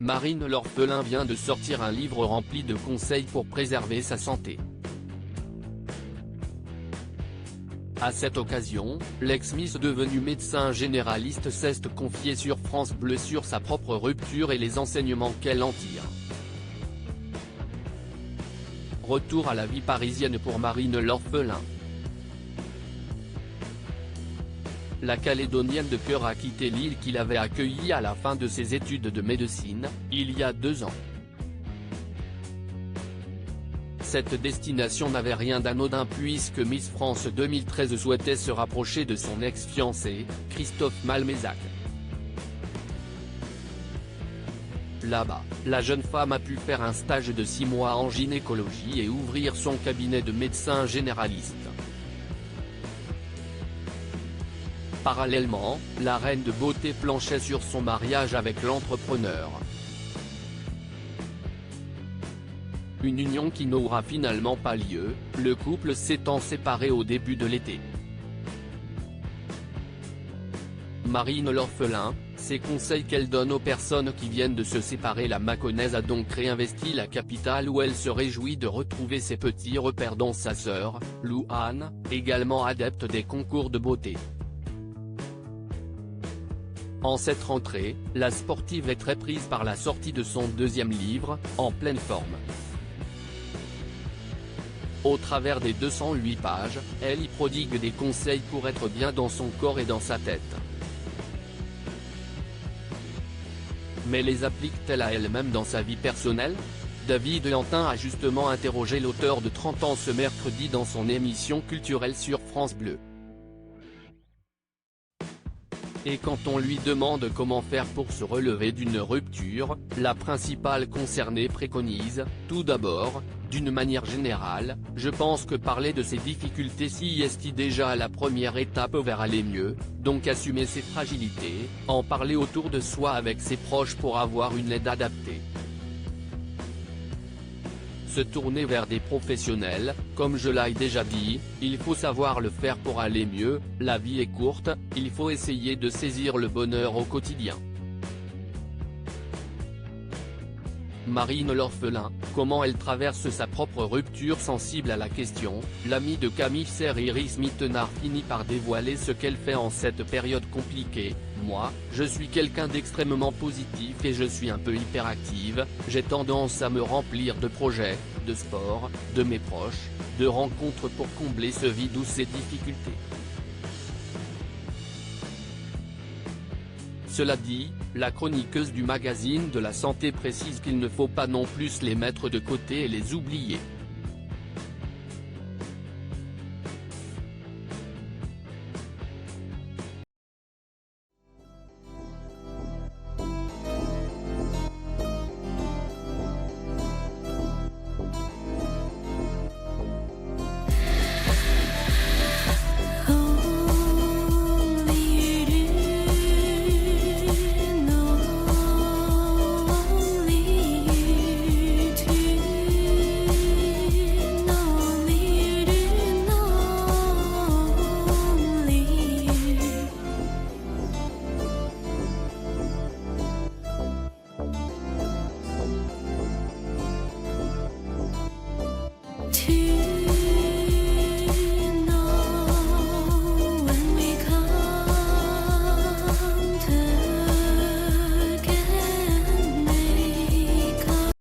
Marine l'orphelin vient de sortir un livre rempli de conseils pour préserver sa santé. À cette occasion, l'ex-Miss devenue médecin généraliste s'est confiée sur France Bleu sur sa propre rupture et les enseignements qu'elle en tire. Retour à la vie parisienne pour Marine l'orphelin. La Calédonienne de cœur a quitté l'île qu'il avait accueillie à la fin de ses études de médecine, il y a 2 ans. Cette destination n'avait rien d'anodin puisque Miss France 2013 souhaitait se rapprocher de son ex-fiancé, Christophe Malmezac. Là-bas, la jeune femme a pu faire un stage de 6 mois en gynécologie et ouvrir son cabinet de médecin généraliste. Parallèlement, la reine de beauté planchait sur son mariage avec l'entrepreneur. Une union qui n'aura finalement pas lieu, le couple s'étant séparé au début de l'été. Marine l'orphelin, ces conseils qu'elle donne aux personnes qui viennent de se séparer. La Mâconnaise a donc réinvesti la capitale où elle se réjouit de retrouver ses petits repères dont sa sœur, Louane, également adepte des concours de beauté. En cette rentrée, la sportive est très prise par la sortie de son 2e livre, en pleine forme. Au travers des 208 pages, elle y prodigue des conseils pour être bien dans son corps et dans sa tête. Mais les applique-t-elle à elle-même dans sa vie personnelle? David Lantin a justement interrogé l'auteur de 30 ans ce mercredi dans son émission culturelle sur France Bleu. Et quand on lui demande comment faire pour se relever d'une rupture, la principale concernée préconise, tout d'abord, d'une manière générale, je pense que parler de ses difficultés s'y est déjà la première étape vers aller mieux, donc assumer ses fragilités, en parler autour de soi avec ses proches pour avoir une aide adaptée. Se tourner vers des professionnels, comme je l'ai déjà dit, il faut savoir le faire pour aller mieux, la vie est courte, il faut essayer de saisir le bonheur au quotidien. Marine l'orphelin, comment elle traverse sa propre rupture? Sensible à la question, l'amie de Camille Serre Iris Mittenard finit par dévoiler ce qu'elle fait en cette période compliquée. Moi, je suis quelqu'un d'extrêmement positif et je suis un peu hyperactive, j'ai tendance à me remplir de projets, de sport, de mes proches, de rencontres pour combler ce vide ou ces difficultés. Cela dit, la chroniqueuse du magazine de la santé précise qu'il ne faut pas non plus les mettre de côté et les oublier.